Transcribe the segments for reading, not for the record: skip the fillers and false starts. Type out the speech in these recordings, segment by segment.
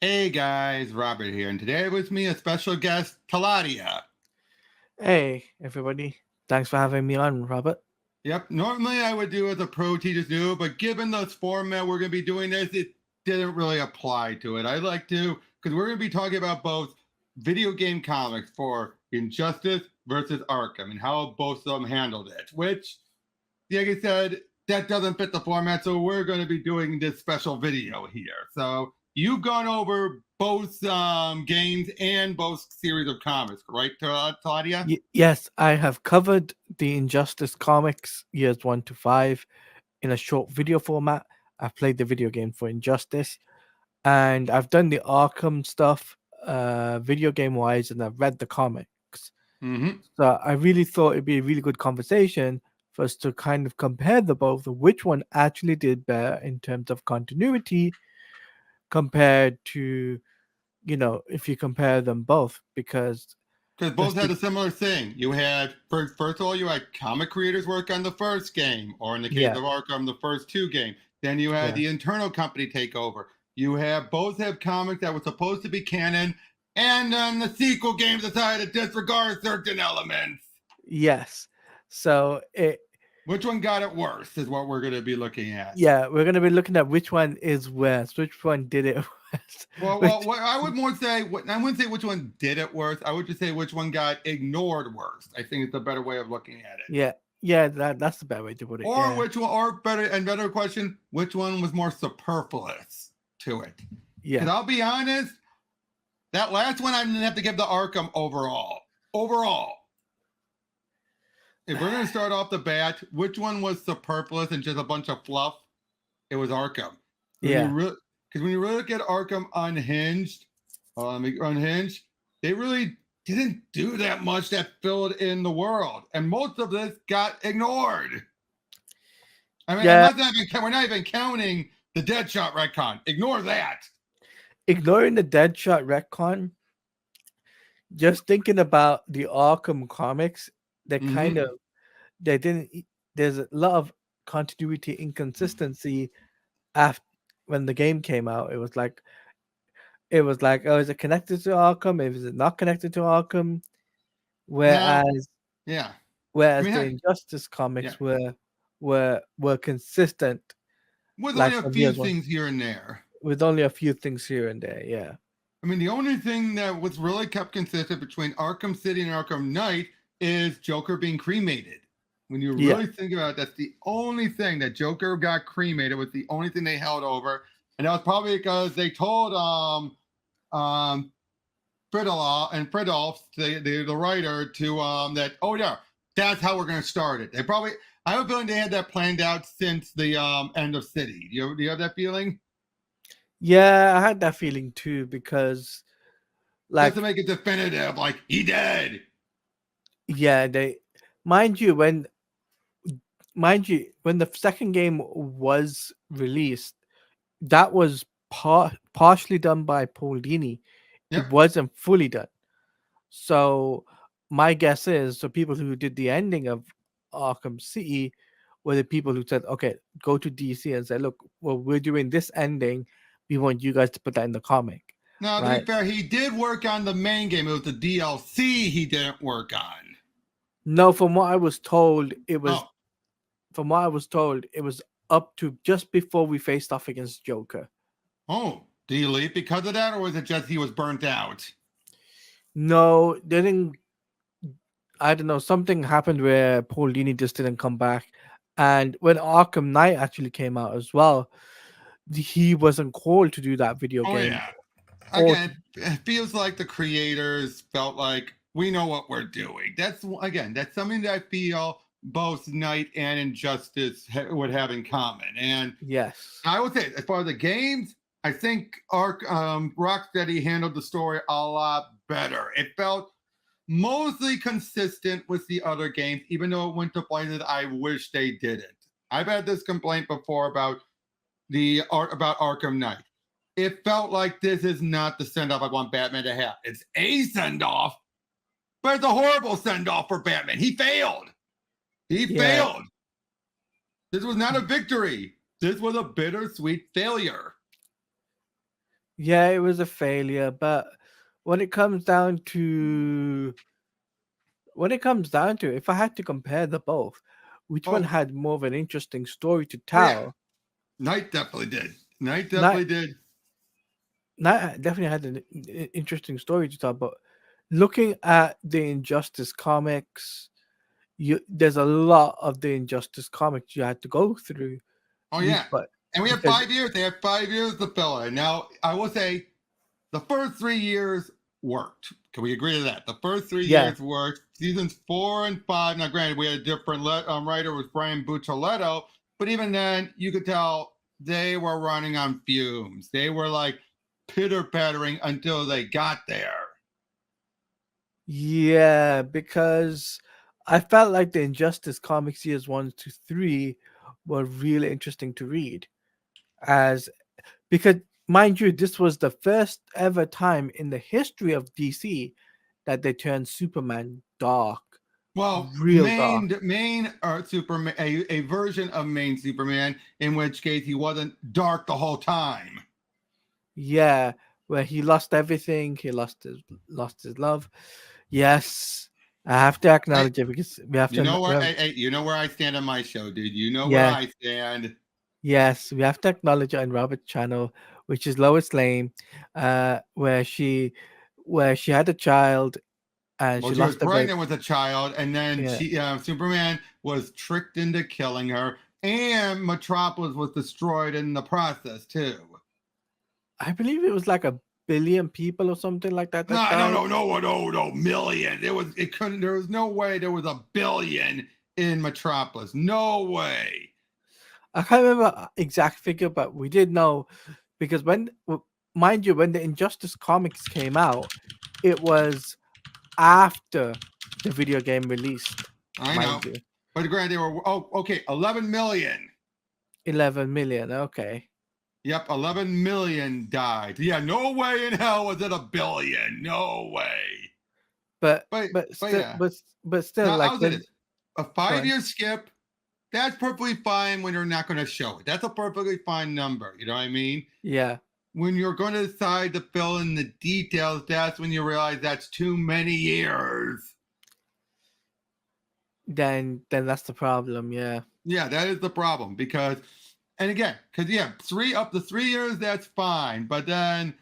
Hey guys, Robert here, and today with me a special guest, Taladia. Hey, everybody. Thanks for having me on, Robert. Yep, normally I would do as a pro teachers do, but given this format we're going to be doing this, it didn't really apply to it. I like to, because we're going to be talking about both video game comics for Injustice versus Arkham and how both of them handled it, which, like I said, that doesn't fit the format, so we're going to be doing this special video here. So you've gone over both games and both series of comics, right, Claudia? Yes, I have covered the Injustice comics years 1 to 5 in a short video format. I've played the video game for Injustice, and I've done the Arkham stuff video game wise, and I've read the comics. Mm-hmm. So I really thought it'd be a really good conversation for us to kind of compare the both, which one actually did better in terms of continuity compared to, if you compare them both, because Because let's both had a similar thing. You had, first of all, you had comic creators work on the first game, or in the case yeah, of Arkham, the first two games. Then you had yeah. the internal company take over. You have both have comics that were supposed to be canon, and then the sequel game decided to disregard certain elements. Yes. So Which one got it worse is what we're going to be looking at. yeah, we're gonna be looking at which one is worse, which one did it worse. Well, which I would more say, I wouldn't say which one did it worse. I would just say which one got ignored worse. I think it's a better way of looking at it. yeah, yeah, that's the better way to put it. Or Yeah. which one, or better question, which one was more superfluous to it? Because Yeah. I'll be honest, that last one I'm gonna have to give the Arkham overall. Overall, if we're gonna start off the bat, which one was superfluous and just a bunch of fluff? It was Arkham. Yeah. Because when you really look at Arkham Unhinged, they really didn't do that much that filled in the world, and most of this got ignored. I mean, Yeah. we're not even counting the Deadshot retcon. Ignore that. Ignoring the Deadshot retcon, just thinking about the Arkham comics, they kind Mm-hmm. of they didn't there's a lot of continuity inconsistency after when the game came out. It was like, oh, is it connected to Arkham? Is it not connected to Arkham? Now, Whereas yeah. I whereas mean, the heck, Injustice yeah. comics were consistent, With only like a from few years one, things here and there. with only a few things here and there. Yeah, I mean, the only thing that was really kept consistent between Arkham City and Arkham Knight is Joker being cremated. When you yeah, really think about it, that's the only thing that Joker got cremated was the only thing they held over. And that was probably because they told Fridolf, the writer, to that, oh yeah, that's how we're gonna start it. They probably, I have a feeling they had that planned out since the end of City. Do you have that feeling? yeah. I had that feeling too because, Just to like, make it definitive, like he dead. yeah, mind you when when the second game was released, that was partially done by Paul Dini. It Yep. wasn't fully done. So my guess is the people who did the ending of Arkham City were the people who said, "Okay, go to DC and say, look, well, we're doing this ending. We want you guys to put that in the comic, Now, to be right?" fair, he did work on the main game. It was the DLC he didn't work on. No, from what I was told, it was Oh, up to just before we faced off against Joker. oh, did he leave because of that, or was it just he was burnt out? No, they didn't. I don't know. Something happened where Paul Dini just didn't come back, and when Arkham Knight actually came out as well, he wasn't called to do that video Oh game. yeah. Or Again, it feels like the creators felt like we know what we're doing. That's something that I feel both Night and Injustice would have in common. And yes, I would say, as far as the games, I think Rocksteady handled the story a lot better. It felt mostly consistent with the other games, even though it went to places I wish they didn't. I've had this complaint before about the art about Arkham Knight. It felt like this is not the send off I want Batman to have. It's a send off, but it's a horrible send off for Batman. He failed. He yeah, failed. This was not a victory. This was a bittersweet failure. Yeah, it was a failure, but when it comes down to if I had to compare the both, which one Oh, had more of an interesting story to oh yeah, tell? Knight definitely did. Knight Night definitely did. Night definitely had an interesting story to tell, but looking at the Injustice comics, there's a lot of the Injustice comics you had to go through. Oh yeah, But and we have because 5 years. They have 5 years to fill it. Now I will say the first 3 years worked. Can we agree to that? The first three yeah, years worked. Seasons 4 and 5. Now, granted, we had a different writer was Brian Buccellato, but even then, you could tell they were running on fumes. They were like pitter pattering until they got there. yeah, because I felt like the Injustice comics years 1 to 3 were really interesting to read. As because mind you, this was the first ever time in the history of DC that they turned Superman dark, Well, real dark. main Superman, a version of main Superman, in which case he wasn't dark the whole time. Yeah, where he lost everything, he lost his love. Yes, I have to Hey, acknowledge it because we have you to. know where? Well, Hey, you know where I stand on my show, dude. You know where yeah, I stand. yes, we have to acknowledge it on Robert's channel, which is Lois Lane, where she had a child and Well, she she was lost the baby. pregnant with a child, and then Yeah, Superman was tricked into killing her, and Metropolis was destroyed in the process too. I believe it was like 1 billion people or something like that that No, no, died. no, no, no, no, million. It couldn't. There was no way. There was a billion in Metropolis. No way. I can't remember exact figure, but we did know because mind you, when the Injustice comics came out, it was after the video game released, I know, mind you. but granted, they were okay. 11 million. 11 million. Okay. Yep, 11 million died. Yeah, no way in hell was it a billion. No way. But But but but still yeah. but still Now like I'll say when this: a go 5 year on. skip, that's perfectly fine when you're not going to show it. That's a perfectly fine number. You know what I mean? Yeah. When you're going to decide to fill in the details, that's when you realize that's too many years. Then that's the problem, yeah. Yeah, that is the problem because, and again, because yeah, up to 3 years, that's fine. But then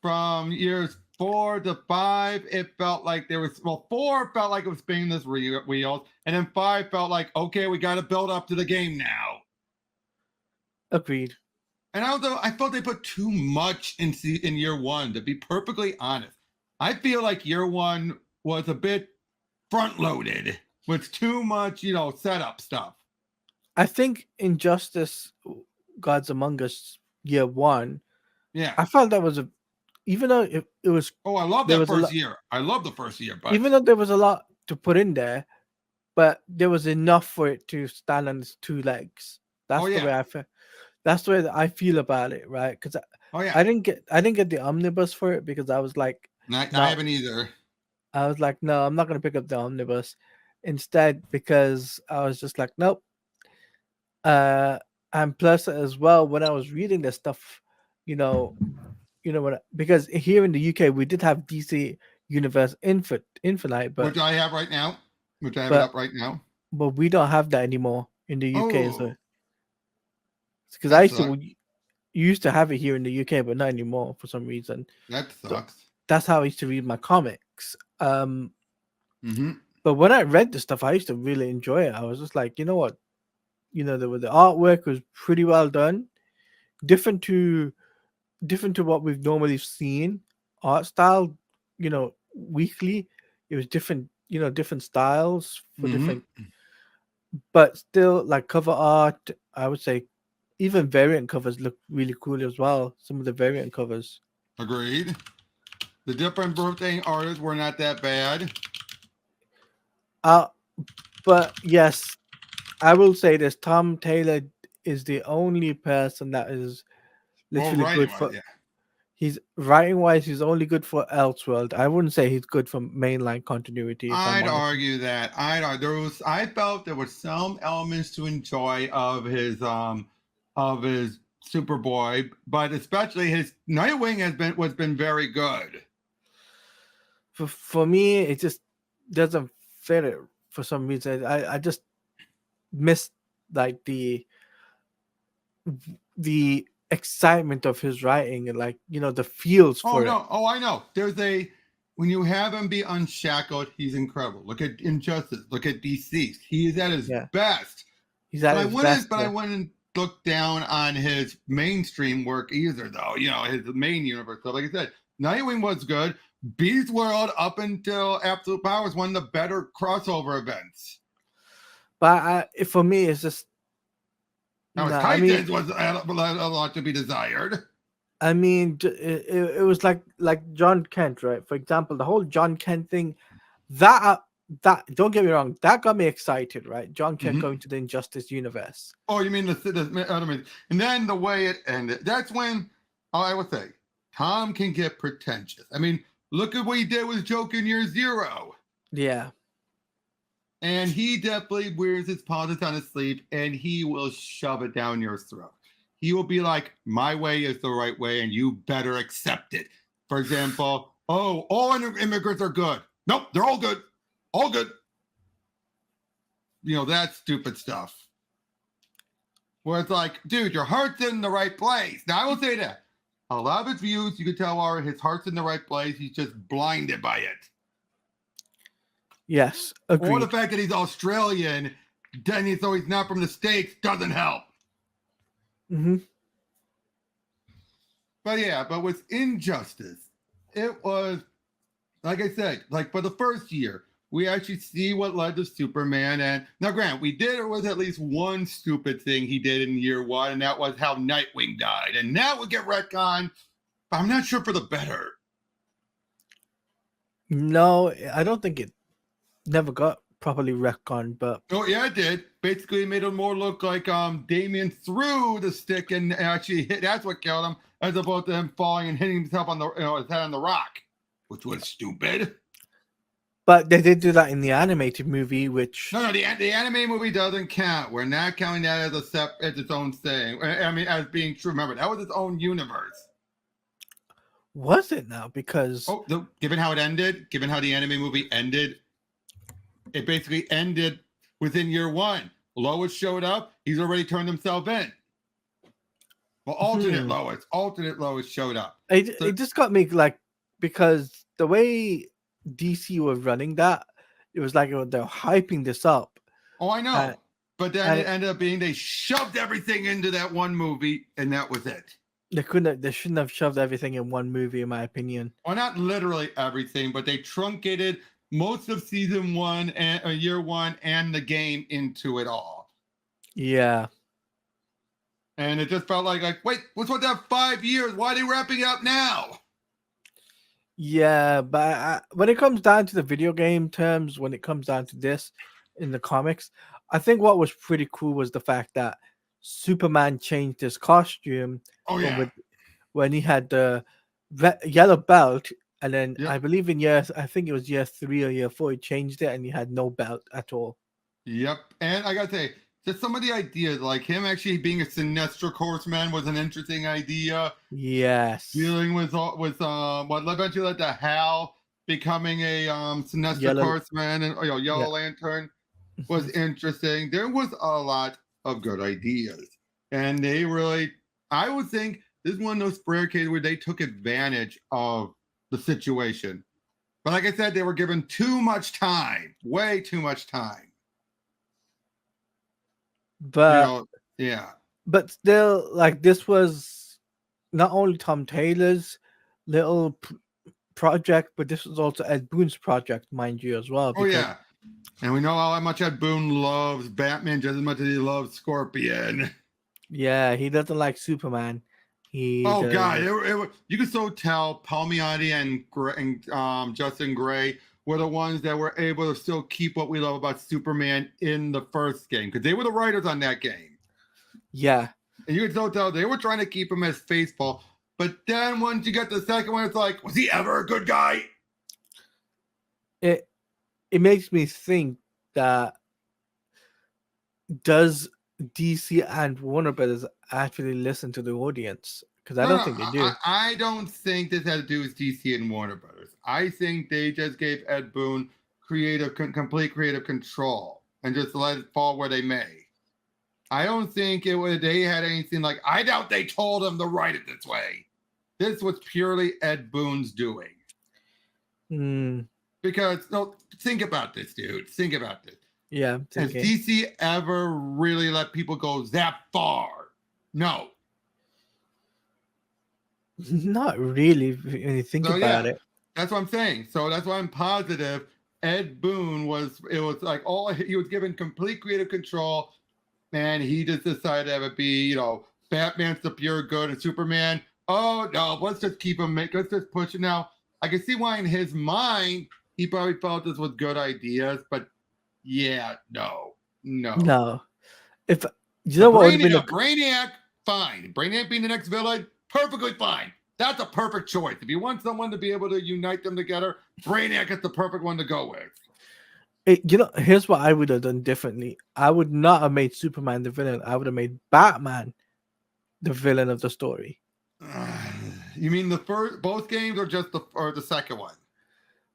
from years 4 to 5, it felt like there was, well, 4 felt like it was spinning this wheels, and then 5 felt like, okay, we got to build up to the game now. Agreed. And although I felt they put too much in year one, to be perfectly honest, I feel like year one was a bit front loaded with too much, setup stuff. I think Injustice Gods Among Us year 1, Yeah. I felt that was a even though it was Oh, I love there that was a first lot year. I love the first year, but even though there was a lot to put in there, but there was enough for it to stand on its 2 legs. oh That's the way yeah, I feel. That's the way that I feel about it, right? Because oh yeah. I didn't get the omnibus for it because I was like, I no, haven't either. I was like, no, I'm not gonna pick up the omnibus. Instead, because I was just like, nope. Uh, and plus as well, when I was reading this stuff, you know, because here in the UK we did have DC Universe Infinite, Which I have right now. Which I have it but up right now. but we don't have that anymore in the UK. So Oh, because I that used to sucks. used to have it here in the UK, but not anymore for some reason. That So sucks. that's how I used to read my comics. Mm-hmm. But when I read the stuff, I used to really enjoy it. I was just like, you know what, the artwork was pretty well done, different to what we've normally seen art style. Weekly, it was different. Different styles for different, Mm-hmm. but still like cover art. I would say even variant covers look really cool as well. Some of the variant covers. Agreed. The different birthday artists were not that bad. Uh, but yes, I will say this: Tom Taylor is the only person that is Well, literally writing good wise, for. yeah. He's writing wise. He's only good for Elseworld. I wouldn't say he's good for mainline continuity. If I'm I'd honest. argue that. I felt there were some elements to enjoy of his Superboy, but especially his Nightwing has been very good. For me, it just doesn't fit it for some reason. I just miss like the excitement of his writing and like the feels Oh for it. no! Oh, I know. When you have him be unshackled, he's incredible. Look at Injustice. Look at DC. He is at his Yeah, best. he's at his best. But I wouldn't look down on his mainstream work either, though. His main universe. So, like I said, Nightwing was good. Beast World up until Absolute Power was one of the better crossover events. But for me, it's just Now, his no. Titans was a lot to be desired. I mean, it was like John Kent, right? For example, the whole John Kent thing, that don't get me wrong, that got me excited, right? John Kent going to the Injustice universe. Oh, you mean and then the way it ended. That's when I would say Tom can get pretentious. I mean, look at what he did with Joker in Year Zero. Yeah. And he definitely wears his politics on his sleeve, and he will shove it down your throat. He will be like, my way is the right way, and you better accept it. For example, oh, all immigrants are good. Nope, they're all good. All good. That stupid stuff. Where it's like, dude, your heart's in the right place. Now, I will say that. A lot of his views, you can tell, are his heart's in the right place. He's just blinded by it. Yes, agreed. Or the fact that he's Australian, then he's not from the States, doesn't help. Mm-hmm. But with Injustice, it was, like I said, like for the first year, we actually see what led to Superman. And now, Grant, there was at least one stupid thing he did in year one, and that was how Nightwing died. And that would get retconned, but I'm not sure for the better. No, I don't think it never got properly retconned, but oh yeah, it did. Basically, it made him more look like Damien threw the stick and actually hit. That's what killed him, as opposed to him falling and hitting himself on his head on the rock, which was stupid. But they did do that in the animated movie, which no, the anime movie doesn't count. We're not counting that as its own thing. I mean, as being true. Remember, that was its own universe. Was it now? Because given how it ended, given how the anime movie ended, it basically ended within year one. Lois showed up. He's already turned himself in. Well, alternate Lois showed up. It just got me because the way DC was running that, it was like they're hyping this up. Oh, I know. But then it ended up being they shoved everything into that one movie, and that was it. They shouldn't have shoved everything in one movie, in my opinion. Well, not literally everything, but they truncated most of season one and year one and the game into it all. Yeah. And it just felt like wait, what's with that 5 years? Why are they wrapping it up now? Yeah, but when it comes down to the video game terms, when it comes down to this in the comics, I think what was pretty cool was the fact that Superman changed his costume. Oh yeah. When he had the yellow belt, and then I believe I think it was year 3 or year 4, he changed it and he had no belt at all. Yep. And I gotta say, just some of the ideas, like him actually being a Sinestro horseman was an interesting idea. Yes. Dealing with what eventually led to Hal becoming a Sinestro horseman and Yellow Lantern was interesting. There was a lot of good ideas. And they really, I would think this is one of those Square cases where they took advantage of the situation. But like I said, they were given too much time, way too much time. But yeah. But still, this was not only Tom Taylor's little project, but this was also Ed Boon's project, mind you, as well. Oh yeah. And we know how much Ed Boon loves Batman just as much as he loves Scorpion. Yeah, he doesn't like Superman. God, you could so tell Palmiotti and Justin Gray were the ones that were able to still keep what we love about Superman in the first game, because they were the writers on that game. Yeah. And you could so tell they were trying to keep him as faithful. But then once you get the second one, it's like, was he ever a good guy? It makes me think that does DC and Warner Brothers actually listen to the audience, because I No, don't no, think they do. I don't think this has to do with DC and Warner Brothers. I think they just gave Ed Boon complete creative control and just let it fall where they may. I don't think they had anything like, I doubt they told him to write it this way. This was purely Ed Boon's doing. Because, no, think about this, dude. Think about this. Yeah. Has DC ever really let people go that far? No. Not really, when you think about it. That's what I'm saying. So that's why I'm positive Ed Boon was like he was given complete creative control, and he just decided to have it be, Batman's the pure good and Superman. Oh no, let's just keep him, let's just push it. Now, I can see why in his mind he probably felt this was good ideas, but yeah, no. If you know what would have been Brainiac, fine. Brainiac being the next villain, perfectly fine. That's a perfect choice. If you want someone to be able to unite them together, Brainiac is the perfect one to go with. Here's what I would have done differently. I would not have made Superman the villain. I would have made Batman the villain of the story. You mean both games, or just the second one?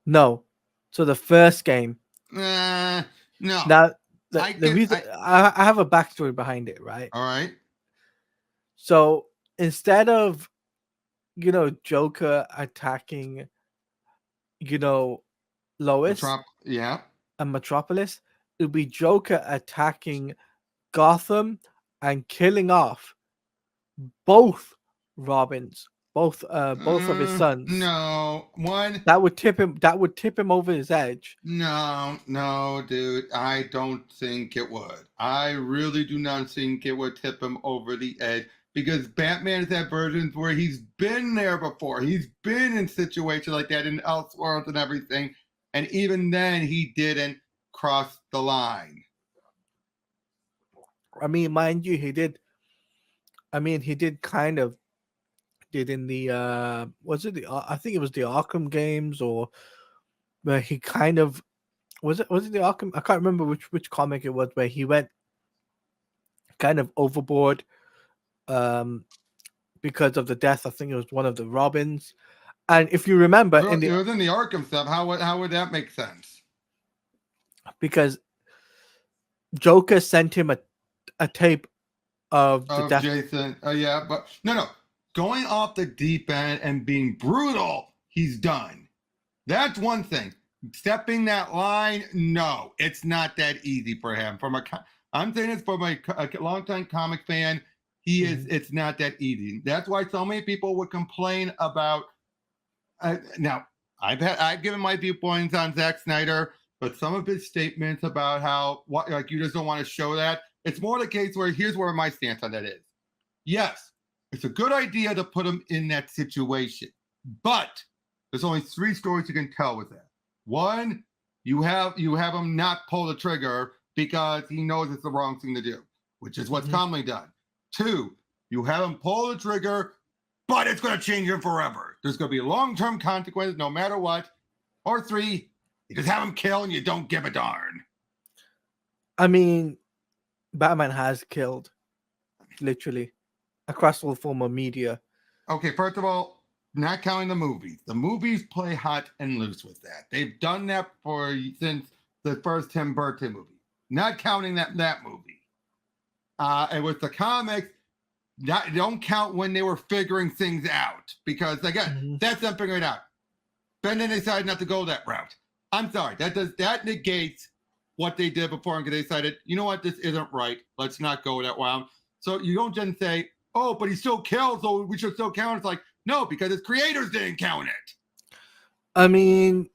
No. So the first game. No. Now, the reason I have a backstory behind it, right? All right. So instead of Joker attacking, Lois, and Metropolis, it would be Joker attacking Gotham and killing off both Robins, both of his sons. No, one that would tip him over his edge. No, dude, I don't think it would. I really do not think it would tip him over the edge, because Batman has had versions where he's been there before. He's been in situations like that in Elseworlds and everything, and even then he didn't cross the line. I mean, mind you, he did. I mean, he did kind of did in the I think it was the Arkham games, or where he kind of was it the Arkham? I can't remember which comic it was, where he went kind of overboard because of the death. I think it was one of the Robins. And if you remember, it was in the Arkham stuff. How would that make sense? Because Joker sent him a tape of the death. Jason. Yeah, but no. Going off the deep end and being brutal, he's done. That's one thing. Stepping that line, no, it's not that easy for him. I'm saying this from a longtime comic fan. It's not that easy. That's why so many people would complain about. Now, I've given my viewpoints on Zack Snyder, but some of his statements about how you just don't want to show that. It's more the case where here's where my stance on that is. Yes, it's a good idea to put him in that situation, but there's only 3 stories you can tell with that. One, you have him not pull the trigger because he knows it's the wrong thing to do, which is what's commonly done. 2, you have him pull the trigger, but it's going to change him forever. There's going to be long-term consequences no matter what. Or 3, you just have him kill and you don't give a darn. I mean, Batman has killed, literally, across all form of media. Okay, first of all, not counting the movies. The movies play hot and loose with that. They've done that since the first Tim Burton movie. Not counting that movie. And with the comics, don't count when they were figuring things out, because again, that's them figuring it out. Then they decided not to go that route. I'm sorry, that negates what they did before, because they decided, you know what, this isn't right. Let's not go that route. So you don't just say, oh, but he still killed, so we should still count. It's like, no, because his creators didn't count it. I mean,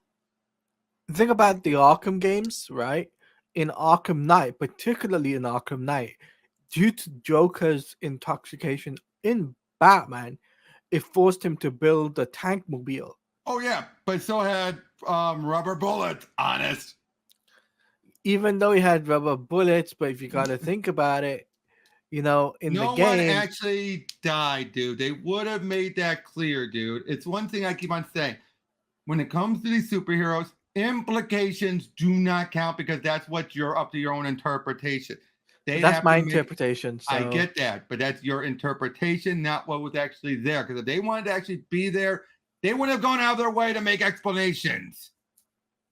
think about the Arkham games, right? In Arkham Knight, particularly in Arkham Knight, due to Joker's intoxication in Batman, it forced him to build the tank mobile. Oh, yeah, but still had rubber bullets, honest. Even though he had rubber bullets, but if you got to think about it, in the game, no one actually died, dude. They would have made that clear, dude. It's one thing I keep on saying. When it comes to these superheroes, implications do not count, because that's what you're up to your own interpretation. They'd That's have my to make. interpretation. I So get that, but that's your interpretation, not what was actually there. Because if they wanted to actually be there, they wouldn't have gone out of their way to make explanations.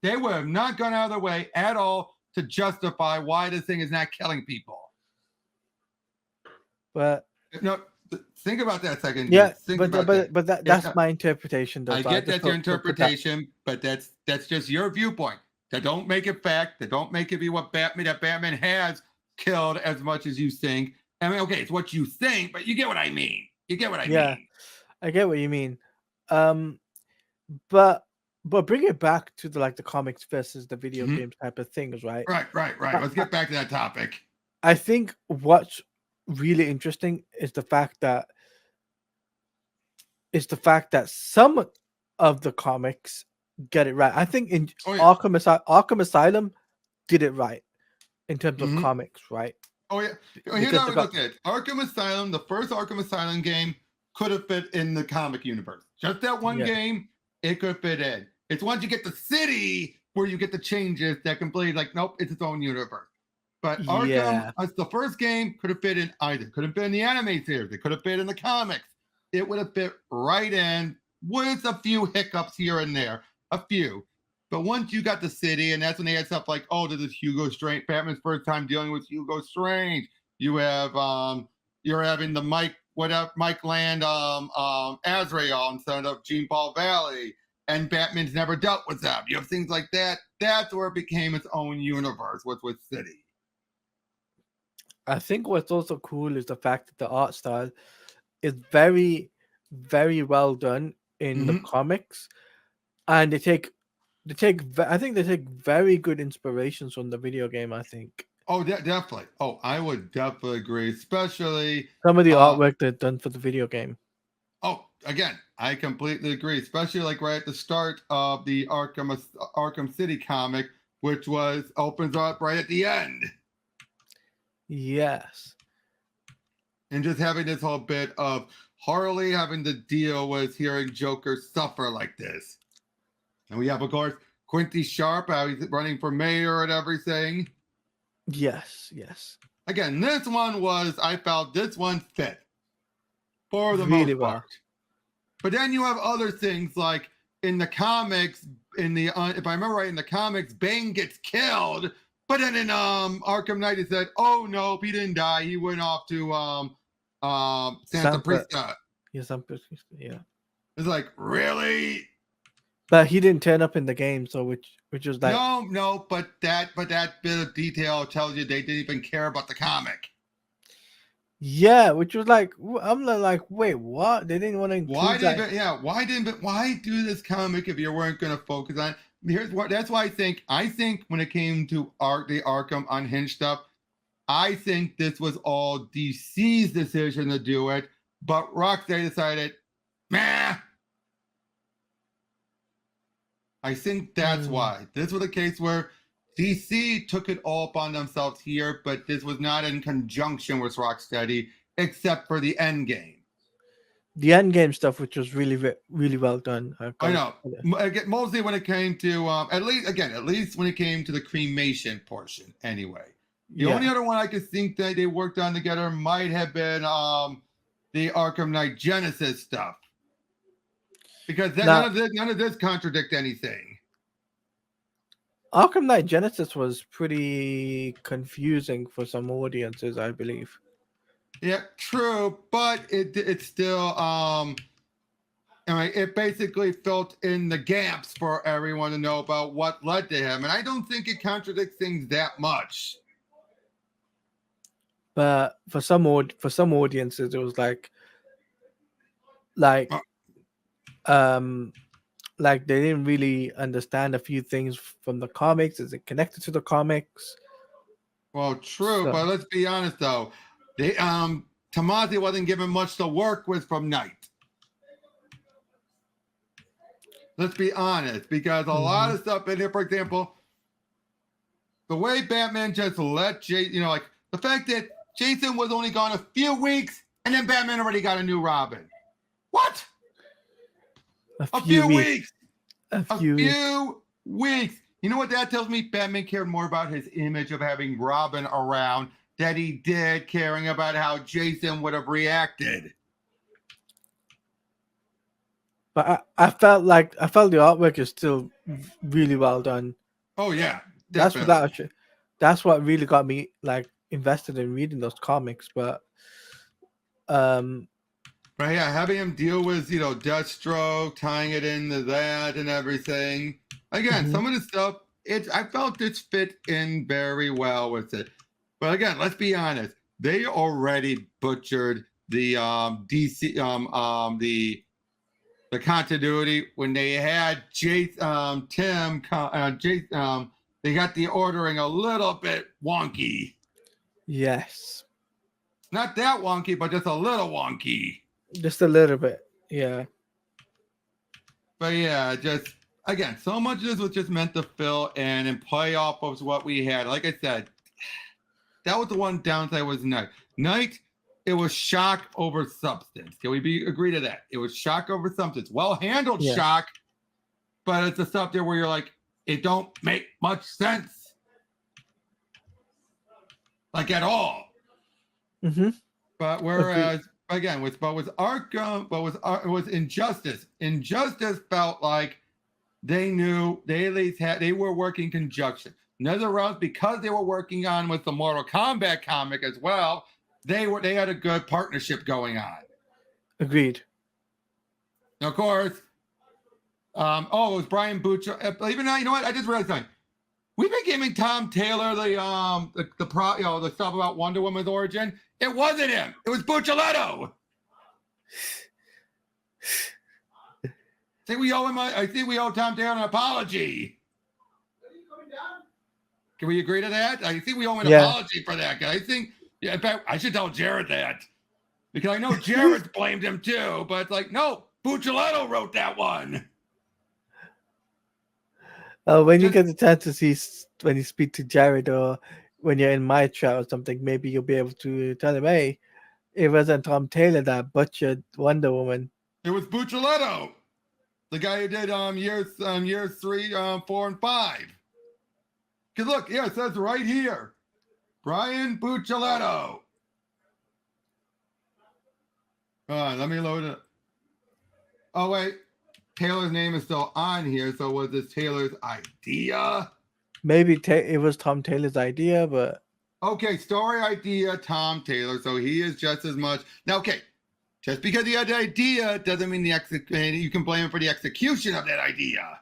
They would have not gone out of their way at all to justify why this thing is not killing people. but No, think about that a second. yeah, Think about that. but that's my interpretation though. I So I get just that's your thought to put that. interpretation, but that's just your viewpoint. That don't make it fact. That don't make it be what Batman has killed as much as you think. I mean, okay, it's what you think, but you get what I mean. You get what I Yeah, mean. I get what you mean. Um, but bring it back to the comics versus the video Mhm. games type of things, right? Right. I, Let's I get back to that topic. I think what's really interesting is the fact that some of the comics get it right. I think in Oh yeah. Arkham Asylum did it right in terms of Mhm. comics, right? Oh yeah. Here's Because how they we got look at it. Arkham Asylum, the first Arkham Asylum game, could have fit in the comic universe. Just that one yeah, game, it could fit in. It's once you get the city where you get the changes that completely like, nope, it's its own universe. But Arkham, yeah, as the first game, could have fit in either. Could have been in the anime series. It could have fit in the comics. It would have fit right in with a few hiccups here and there. A few. But once you got the city, and that's when they had stuff like, oh, this is Hugo Strange. Batman's first time dealing with Hugo Strange. You have you're having the Mike Land Azrael instead of Jean Paul Valley. And Batman's never dealt with them. You have things like that. That's where it became its own universe, was with City. I think what's also cool is the fact that the art style is very, very well done in the Mm-hmm. comics, and I think they take very good inspirations from the video game. I think Oh, definitely. Oh, I would definitely agree, especially. some of the Uh, artwork they've done for the video game. oh, again, I completely agree, especially like right at the start of the Arkham City comic, which opens up right at the end, Yes. and just having this whole bit of Harley having to deal with hearing Joker suffer like this, and we have of course Quincy Sharp, how he's running for mayor and everything. Yes. Again, I felt this one fit for the Really most well. part. But then you have other things like in the comics, if I remember right, in the comics, Bane gets killed. But then in Arkham Knight, it said, "Oh no, he didn't die. He went off to Santa Prista." Yeah. It's like, really? But he didn't turn up in the game, so which was like No, but that bit of detail tells you they didn't even care about the comic. yeah, which was like I'm like, wait, what? They didn't want to include that. Why do this comic if you weren't going to focus on? That's why I think when it came to the Arkham Unhinged stuff, I think this was all DC's decision to do it, but Rocksteady decided, meh. I think that's why. This was a case where DC took it all upon themselves here, but this was not in conjunction with Rocksteady, except for the end game. The end game stuff, which was really, really well done. I know. Mostly when it came to at least when it came to the cremation portion. Anyway, the only other one I could think that they worked on together might have been the Arkham Knight Genesis stuff, because none of this contradict anything. Arkham Knight Genesis was pretty confusing for some audiences, I believe. Yeah, true, but it's still it basically filled in the gaps for everyone to know about what led to him, and I don't think it contradicts things that much. But for some audiences, it was like they didn't really understand a few things from the comics. Is it connected to the comics? Well, true, but let's be honest though. They Tomasi wasn't given much to work with from Knight. Let's be honest, because a lot of stuff in here, for example, the way Batman just let Jason, like the fact that Jason was only gone a few weeks and then Batman already got a new Robin. What? A few weeks. A few weeks. You know what that tells me? Batman cared more about his image of having Robin around that he did, caring about how Jason would have reacted. But I felt the artwork is still really well done. Oh yeah, That's what definitely. that's what really got me like invested in reading those comics. But um, But yeah, having him deal with, Deathstroke, tying it into that and everything. Again, mhm. some of the stuff, I felt this fit in very well with it. But again, let's be honest. They already butchered the DC the continuity when they had they got the ordering a little bit wonky. Yes, Not that wonky, but just a little wonky. just a little bit. Yeah. But yeah, just again, so much of this was just meant to fill in and play off of what we had. Like I said, that was the one downside was Night. Night, it was shock over substance. Can we agree to that? It was shock over substance. Well handled Yeah. shock, but it's the stuff there where you're like, it don't make much sense. Like at all. Mm-hmm. But whereas again, with Arkham, it was Injustice. Injustice felt like they knew they at least they were working conjunction. Netherrealms, because they were working on with the Mortal Kombat comic as well, they had a good partnership going on. Agreed. Now, of course, it was Brian Buccio. Even now, you know what? I just realized something. We've been giving Tom Taylor the stuff about Wonder Woman's origin. It wasn't him. It was Bucceletto. I think we owe Tom Taylor an apology. Can we agree to that? I think we owe an apology for that guy. I think, in fact, I should tell Jared that because I know Jared's blamed him too. But it's like, no, Bucceletto wrote that one. When you get the chance to see when you speak to Jared or when you're in my chat or something, maybe you'll be able to tell him, hey, it wasn't Tom Taylor that butchered Wonder Woman. It was Bucceletto, the guy who did years 3, 4, and 5. Because look, yeah, it says right here, Brian Bucceletto. Let me load it. Oh wait, Taylor's name is still on here. So was this Taylor's idea? Maybe it was Tom Taylor's idea, but okay, story idea, Tom Taylor. So he is just as much now. Okay, just because he had the idea doesn't mean you can blame him for the execution of that idea.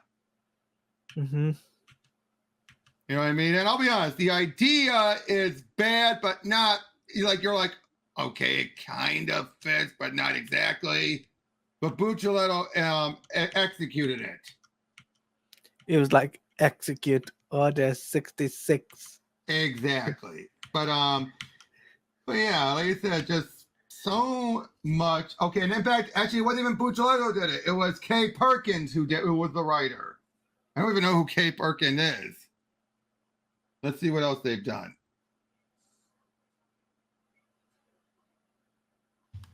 Mm-hmm. You know what I mean? And I'll be honest, the idea is bad, but not you're like, okay, it kind of fits, but not exactly. But Bucceletto executed it. It was like execute order 66. Exactly. But yeah, like I said, just so much. Okay, and in fact, actually, it wasn't even Bucceletto did it. It was Kay Perkins who was the writer. I don't even know who Kay Perkins is. Let's see what else they've done.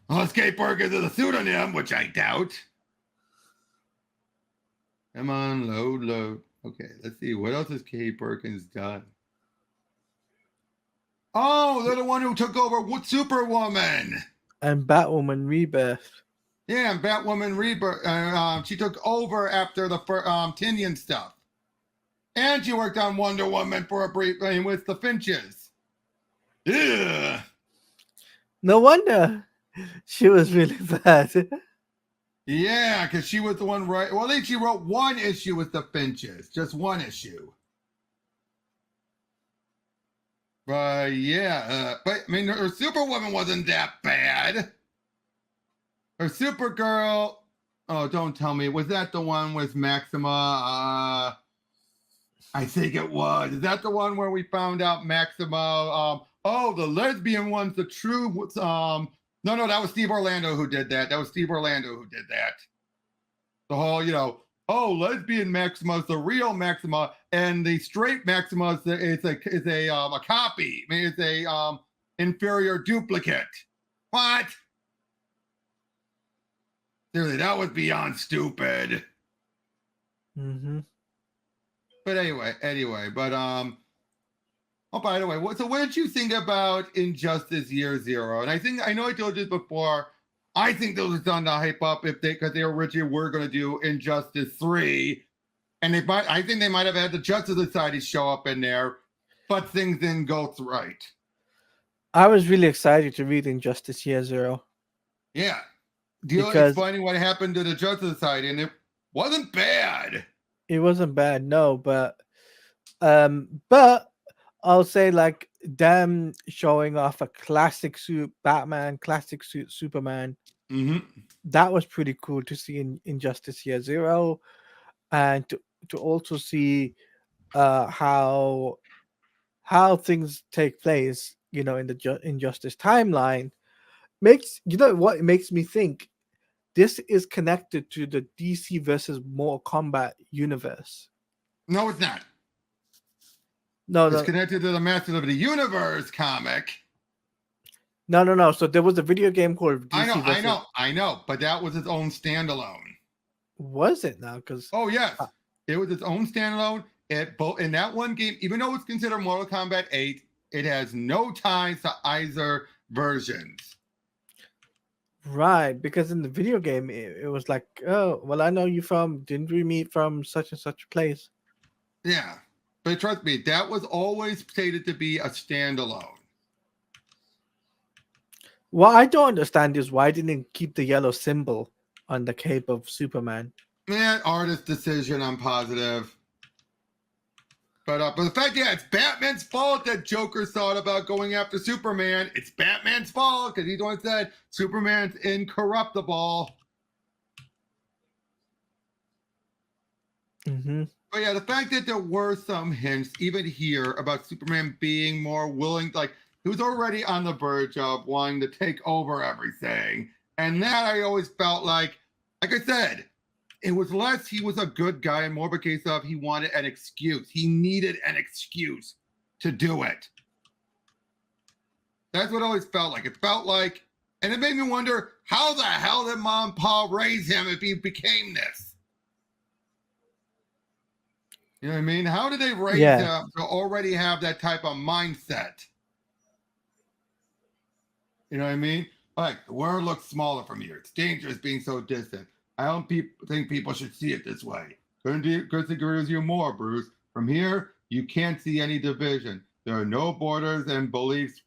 Unless Kay Perkins is a pseudonym, which I doubt. Come on, load. Okay, let's see. What else has Kay Perkins done? Oh, they're the one who took over Superwoman. And Batwoman Rebirth. Yeah, and Batwoman Rebirth. She took over after the Tinian stuff. And she worked on Wonder Woman for a brief with the Finches. Ugh. No wonder she was really bad. Yeah, because she was the one well, at least she wrote one issue with the Finches. Just one issue. But yeah, but I mean, her Superwoman wasn't that bad. Her Supergirl, oh, don't tell me, was that the one with Maxima? I think it was. Is that the one where we found out Maxima? The lesbian one's the true. No, that was Steve Orlando who did that. The whole, lesbian Maxima is the real Maxima, and the straight Maxima is a copy. I mean, it's a inferior duplicate. What? Seriously, that was beyond stupid. Mm-hmm. But anyway, but Oh, by the way, what did you think about Injustice Year Zero? And I know I told you this before. I think those are done to hype up because they originally were going to do Injustice 3. And I think they might have had the Justice Society show up in there, but things didn't go right. I was really excited to read Injustice Year Zero. Yeah. Explaining what happened to the Justice Society, and it wasn't bad. It wasn't bad, no, but I'll say like them showing off a classic suit Batman, classic suit Superman. That was pretty cool to see in Injustice Year Zero, and to also see how things take place, in the Injustice timeline. What it makes me think this is connected to the DC versus Mortal Kombat universe. No, it's not. No, it's connected to the Masters of the Universe comic. No. So there was a video game called DC I know, but that was its own standalone. Was it now? Oh yes, it was its own standalone. In that one game, even though it's considered Mortal Kombat 8, it has no ties to either versions. Right, because in the video game, it was like, oh, well, I know you didn't we meet from such and such a place? Yeah, but trust me, that was always stated to be a standalone. What I don't understand is why didn't it keep the yellow symbol on the cape of Superman? Man, artist decision, I'm positive. But the fact that it's Batman's fault that Joker thought about going after Superman. It's Batman's fault because he's the one that said Superman's incorruptible. But yeah, the fact that there were some hints, even here, about Superman being more willing, like he was already on the verge of wanting to take over everything. And that I always felt like I said, it was less he was a good guy and more of a case of he wanted an excuse. He needed an excuse to do it. That's what it always felt like. It felt like, and it made me wonder, how the hell did Mom and Pa raise him if he became this? You know what I mean? How did they raise him to already have that type of mindset? You know what I mean? Like, the world looks smaller from here. It's dangerous being so distant. I don't think people should see it this way. Couldn't agree with you more, Bruce. From here, you can't see any division. There are no borders and beliefs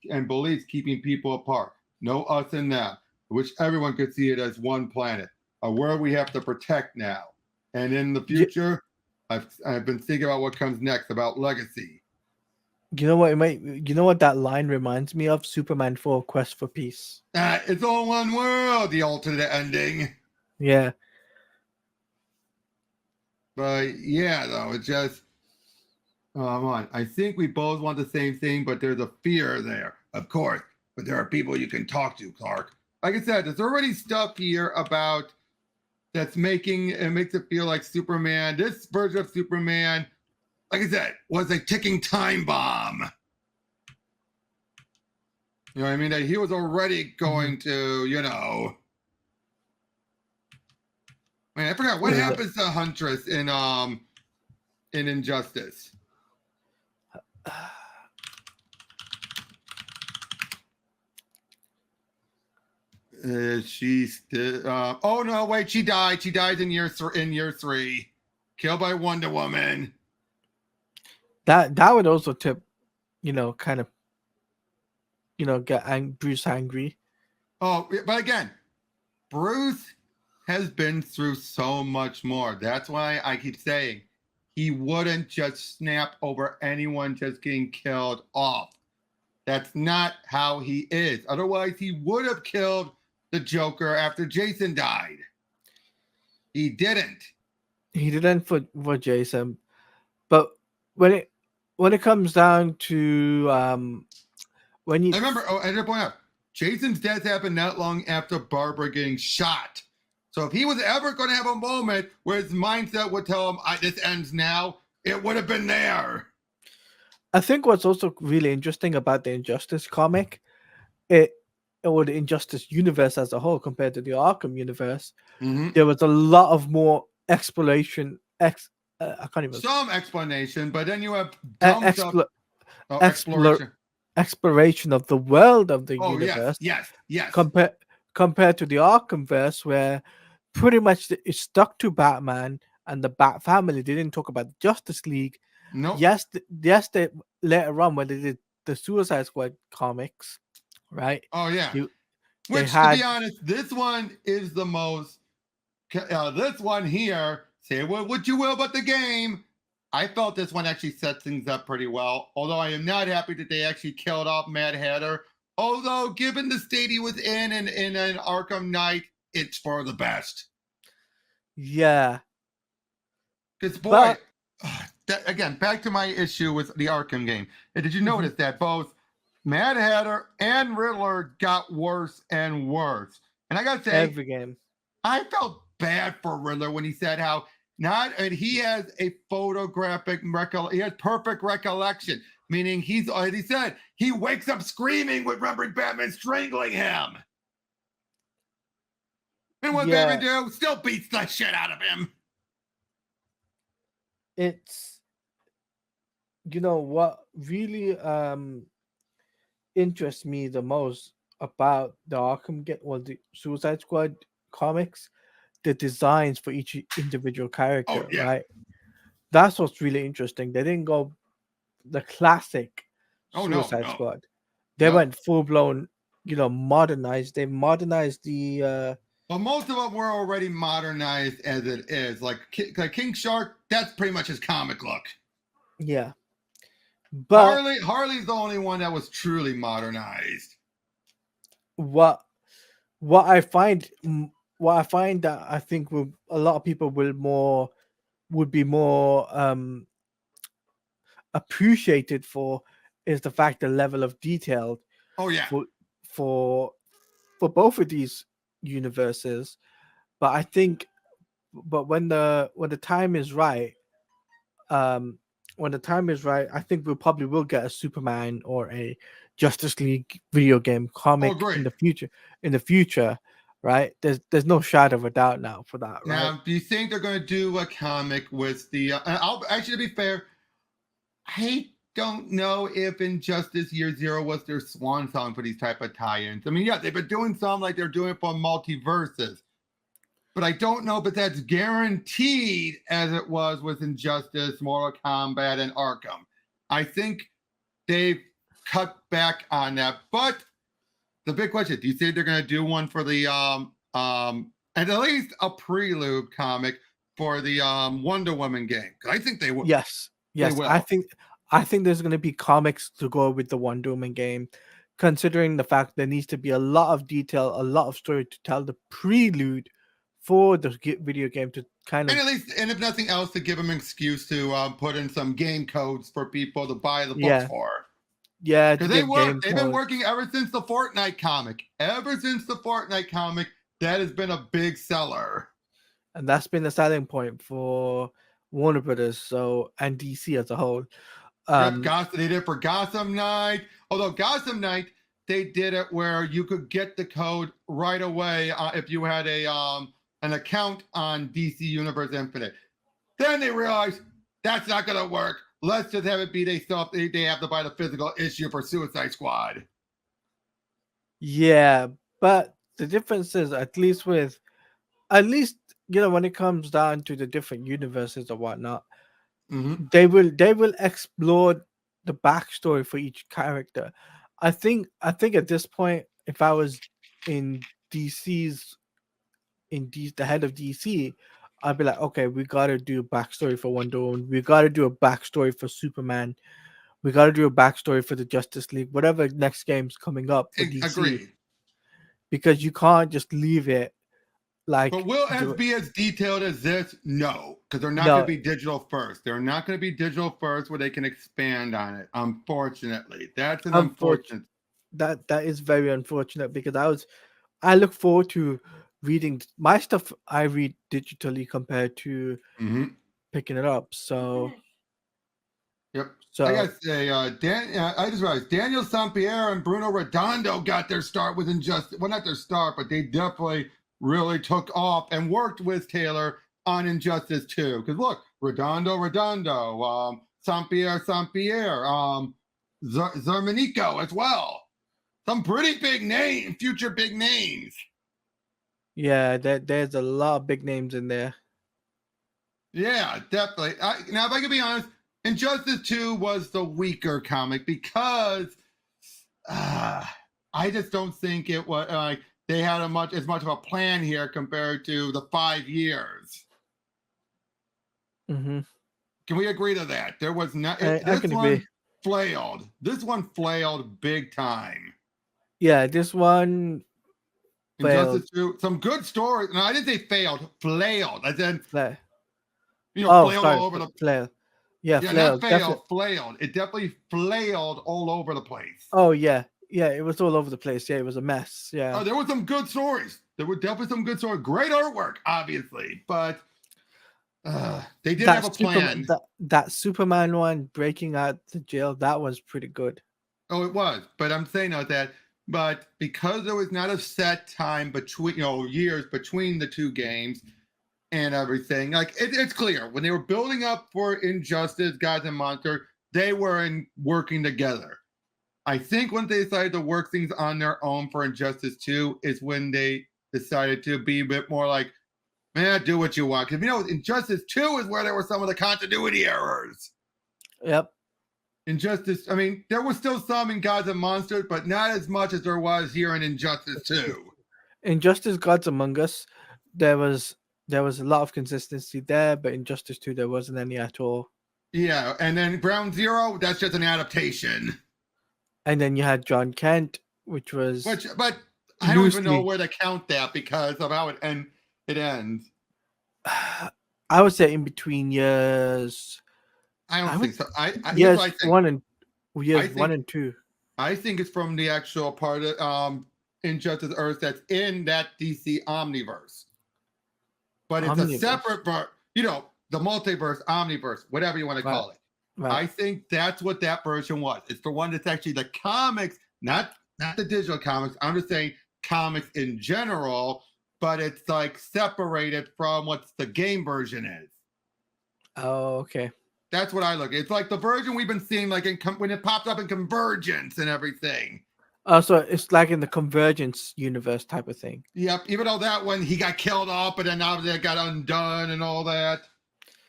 keeping people apart. No us and them, which everyone could see it as one planet, a world we have to protect now. And in the future, I've been thinking about what comes next, about legacy. You know what that line reminds me of? Superman 4: Quest for Peace. It's all one world, the alternate ending. Yeah. But yeah, though, it's just, come on. I think we both want the same thing, but there's a fear there, of course. But there are people you can talk to, Clark. Like I said, there's already stuff here about makes it feel like Superman, this version of Superman, like I said, was a ticking time bomb. You know what I mean? That he was already going to, Man, I forgot what happens to Huntress in Injustice. She's oh no, wait, she died. She died in year 3, killed by Wonder Woman. That would also tip, kind of, get Bruce angry. Oh, but again, Bruce has been through so much more. That's why I keep saying he wouldn't just snap over anyone just getting killed off. That's not how he is. Otherwise, he would have killed the Joker after Jason died. He didn't. He didn't for Jason. But when it comes down to when you I remember, I did point out, Jason's death happened not long after Barbara getting shot. So if he was ever going to have a moment where his mindset would tell him, this ends now, it would have been there. I think what's also really interesting about the Injustice comic, or the Injustice universe as a whole compared to the Arkham universe, there was a lot of more exploration. I can't even. Some explanation, but then you have dumb stuff. Oh, explore exploration. exploration of the world of the Oh, yes, universe yes, yes. compared compared to the Arkhamverse, where pretty much it's stuck to Batman and the Bat family. They didn't talk about the Justice League. Nope. Yes, yes, they later on when they did the Suicide Squad comics, right? Oh, yeah. You they Which, to be had honest, this one is the most. This one here, say what you will about the game. I felt this one actually set things up pretty well. Although I am not happy that they actually killed off Mad Hatter. Although, given the state he was in an Arkham Knight, it's for the best. yeah, Because boy, but that, again, back to my issue with the Arkham game. And did you mhm, notice that both Mad Hatter and Riddler got worse and worse? And I gotta say, every game. I felt bad for Riddler when he said how not, and he has a photographic he has perfect recollection, meaning he's, as he said, he wakes up screaming with remembering Batman strangling him. And what Batman Yeah, do? Still beats the shit out of him. it's what really interests me the most about the the Suicide Squad comics, the designs for each individual Oh character, yeah. right? That's what's really interesting. They didn't go the classic Oh no, Suicide no, Squad. They no. went full blown, modernized. They modernized the Well, most of them were already modernized as it is. Like King Shark, that's pretty much his comic look. yeah. But Harley's the only one that was truly modernized. what what I find what I find that I think a lot of people would be more appreciated for is the fact the level of detail Oh yeah. for for for both of these universes. But I think but when the time is right, um when the time is right, I think we'll probably will get a Superman or a Justice League video game Oh comic great. in the future, right? There's no shadow of a doubt now for that, right? Now, do you think they're going to do a comic with the? I'll actually, to be fair, I don't know if Injustice Year Zero was their swan song for these type of tie-ins. I mean, yeah, they've been doing some like they're doing for multiverses, but I don't know. But that's guaranteed as it was with Injustice, Mortal Kombat, and Arkham. I think they've cut back on that. But the big question: do you think they're going to do one for the and at least a prelude comic for the Wonder Woman game? I think they will. Yes, They yes. will. I think there's going to be comics to go with the Wonder Woman game, considering the fact there needs to be a lot of detail, a lot of story to tell the prelude for the video game to kind And of at least, and if nothing else, to give them an excuse to put in some game codes for people to buy the books yeah for. yeah to Because give game they've been codes, working ever since the Fortnite comic. Ever since the Fortnite comic, that has been a big seller. and that's been the selling point for Warner Brothers, so and DC as a whole. Yep, Um, They did it for Gotham Knight. Although Gotham Knight, they did it where you could get the code right away if you had a an account on DC Universe Infinite. Then they realized that's not going to work. Let's just have it be they have to buy the physical issue for Suicide Squad. yeah, but the difference is at least when it comes down to the different universes or whatnot, Mm-hmm. they will explore the backstory for each character. I think at this point, if I was in DC's the head of DC, I'd be like, okay, we gotta do a backstory for Wonder Woman, we gotta do a backstory for Superman, we gotta do a backstory for the Justice League, whatever next game's coming up for DC, Agreed. because you can't just leave it But like will it be as detailed as this? No, because they're not going to no. be digital first. They're not going to be digital first where they can expand on it. Unfortunately, that's an Unfortunately, unfortunate. that is very unfortunate because I look forward to reading my stuff. I read digitally compared to Mm-hmm. picking it up. So Yep. I so gotta say, I just realized Daniel Sampierre and Bruno Redondo got their start with Injustice. Well, not their start, but they definitely really took off and worked with Taylor on Injustice too. Because look, Redondo, Sampierre, Zermanico as well. Some pretty big future big names. Yeah, there's a lot of big names in there. Yeah, definitely. Now, if I can be honest, Injustice 2 was the weaker comic because I just don't think it was like they had as much of a plan here compared to the 5 years. Mm-hmm. Can we agree to that? There was not. I can agree. Flailed. This one flailed big time. Yeah, this one failed. Injustice 2, some good stories. No, I didn't say failed. Flailed. I said, Flail. flailed sorry, all over the. flail. Yeah, Yeah, flailed. not failed. Flailed. It definitely flailed all over the place. Oh yeah, it was all over the place. Yeah, it was a mess. Yeah. Oh, there were some good stories. There were definitely some good stories. Great artwork, obviously, but they didn't have a plan. That Superman one breaking out the jail, that was pretty good. Oh, it was. But I'm saying that. But because there was not a set time between, years between the two games and everything, like it's clear when they were building up for Injustice, Gods and Monsters, they were working together. I think when they decided to work things on their own for Injustice 2 is when they decided to be a bit more like, man, do what you want. Because, Injustice 2 is where there were some of the continuity errors. Yep. Injustice, there was still some in Gods and Monsters, but not as much as there was here in Injustice 2. Injustice Gods Among Us, there was a lot of consistency there, but Injustice 2, there wasn't any at all. Yeah, and then Ground Zero, that's just an adaptation. And then you had John Kent, but I don't even know where to count that because of how it ends. I would say in between years. I don't think so. Years 1 and 2. I think it's from the actual part of Injustice Earth that's in that DC Omniverse. But it's a separate part, the multiverse, Omniverse, whatever you want to call it. Right. I think that's what that version was. It's the one that's actually the comics, not the digital comics. I'm just saying comics in general, but it's like separated from what the game version is. Oh, okay. That's what I look at. It's like the version we've been seeing, like when it popped up in Convergence and everything. Oh, so it's like in the Convergence universe type of thing. Yep. Even though that one, he got killed off, but then now that got undone and all that.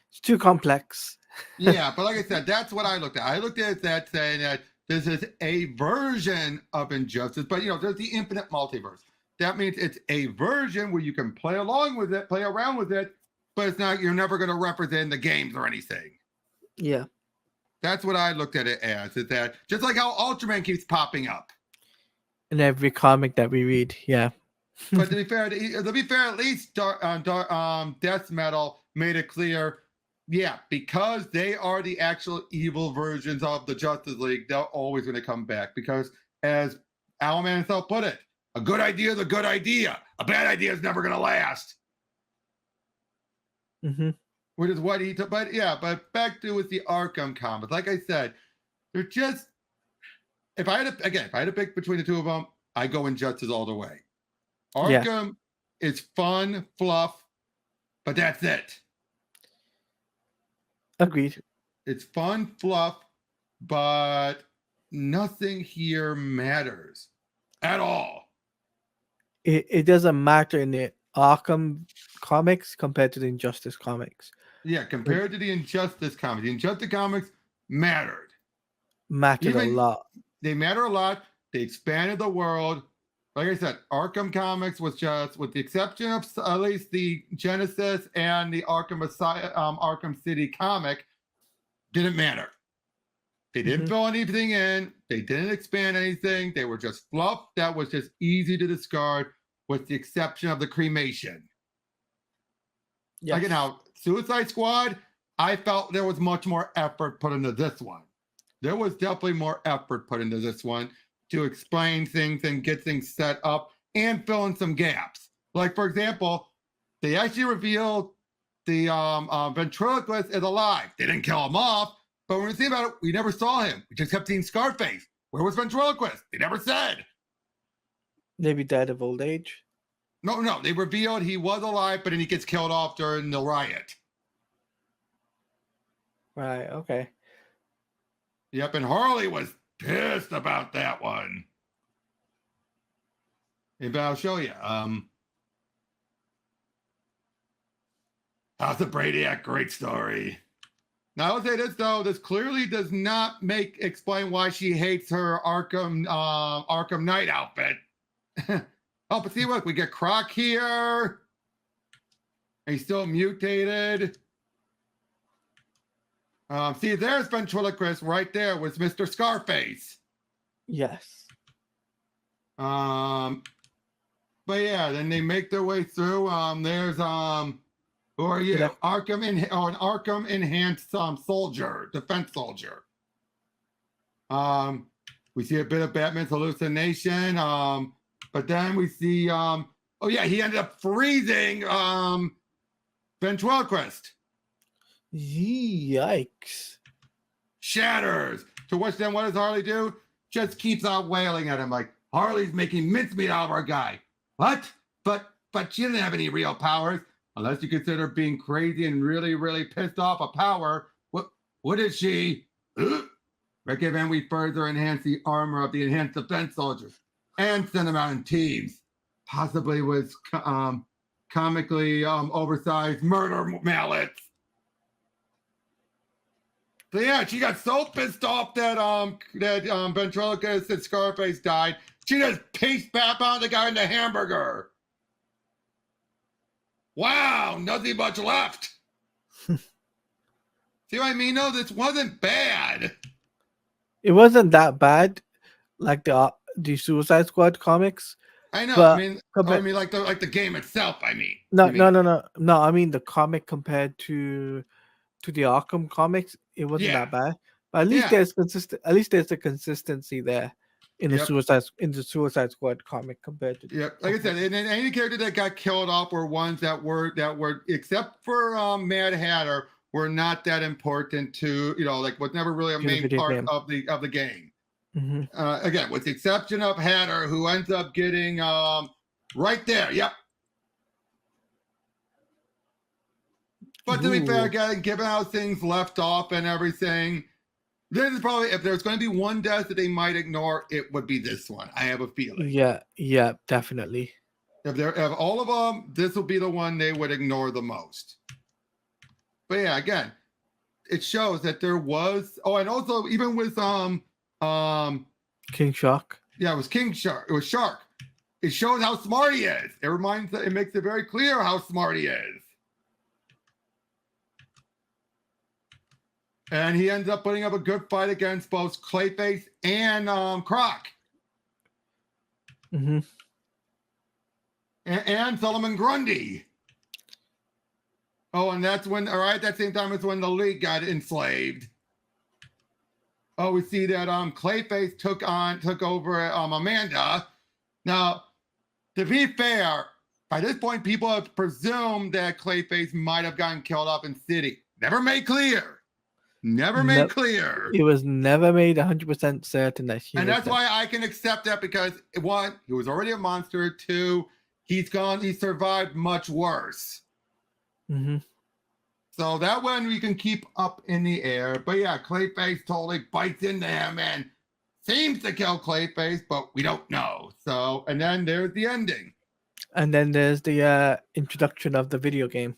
It's too complex. Yeah, but like I said, that's what I looked at. I looked at that saying that this is a version of Injustice, but there's the infinite multiverse. That means it's a version where you can play around with it, but it's not. You're never going to represent the games or anything. Yeah, that's what I looked at it as. Is that just like how Ultraman keeps popping up in every comic that we read? Yeah. But to be fair, at least Death Metal made it clear. Yeah, because they are the actual evil versions of the Justice League, they're always going to come back. Because as Owlman himself put it, a good idea is a good idea. A bad idea is never going to last. Mm-hmm. Which is what he took. But back to with the Arkham comics. Like I said, they're just. If I had to pick between the two of them, I go Injustice all the way. Arkham is fun, fluff, but that's it. Agreed. It's fun, fluff, but nothing here matters at all. It doesn't matter in the Arkham comics compared to the Injustice comics. Yeah, compared to the Injustice comics. The Injustice comics mattered. Mattered a lot. They matter a lot. They expanded the world. Like I said, Arkham comics was just, with the exception of at least the Genesis and the Arkham City comic, didn't matter. They didn't fill anything in. They didn't expand anything. They were just fluff that was just easy to discard, with the exception of the cremation. Yes. Like now, Suicide Squad, I felt there was much more effort put into this one. There was definitely more effort put into this one to explain things and get things set up and fill in some gaps. Like, for example, they actually revealed the ventriloquist is alive. They didn't kill him off, but when we think about it, we never saw him. We just kept seeing Scarface. Where was ventriloquist? They never said. Maybe died of old age. No. They revealed he was alive, but then he gets killed off during the riot. Right, okay. Yep, and Harley was pissed about that one. Maybe I'll show you. House of Brainiac, great story. Now I'll say this though, this clearly does not explain why she hates her Arkham Knight outfit. Oh, but see, look, we get Croc here. He's still mutated. See, there's ventriloquist right there with Mr. Scarface. Yes. But yeah, then they make their way through. There's who are you? Yeah. An Arkham enhanced soldier, defense soldier. We see a bit of Batman's hallucination. But then we see oh yeah, he ended up freezing ventriloquist. Yikes. Shatters. To which then what does Harley do? Just keeps on wailing at him like, Harley's making mincemeat out of our guy. What? But she didn't have any real powers. Unless you consider being crazy and really, really pissed off a power. What is she? Recommend we further enhance the armor of the enhanced defense soldiers and send them out in teams. Possibly with comically oversized murder mallets. So yeah, she got so pissed off that ventriloquist and Scarface died, she just paced back on the guy in the hamburger. Wow, nothing much left. See what I mean? No, this wasn't bad. It wasn't that bad, like the Suicide Squad comics. I know. But I mean, like the game itself. I mean, no. I mean the comic compared to the Arkham comics, it wasn't that bad. But at least there's consistent. At least there's a consistency there in the Suicide Squad comic compared to. Yeah, like I said, and any character that got killed off were ones that were except for Mad Hatter, were not that important to like was never really a main part of the game. Mm-hmm. Again, with the exception of Hatter, who ends up getting right there. Yep. But to be fair, again, given how things left off and everything, this is probably, if there's going to be one death that they might ignore, it would be this one. I have a feeling. Yeah, definitely. If all of them, this will be the one they would ignore the most. But yeah, again, it shows that there was. Oh, and also even with King Shark. Yeah, it was King Shark. It was Shark. It shows how smart he is. It makes it very clear how smart he is. And he ends up putting up a good fight against both Clayface and Croc. Mm-hmm. And Solomon Grundy. Oh, and that's when, all right, at that same time is when the League got enslaved. Oh, we see that Clayface took over Amanda. Now, to be fair, by this point, people have presumed that Clayface might have gotten killed off in City. Never made clear. Clear. It was never made 100% certain that she. And that's why I can accept that, because one, he was already a monster. Two, he survived much worse. Mm-hmm. So that one we can keep up in the air. But yeah, Clayface totally bites into him and seems to kill Clayface, but we don't know. So, and then there's the ending. And then there's the introduction of the video game.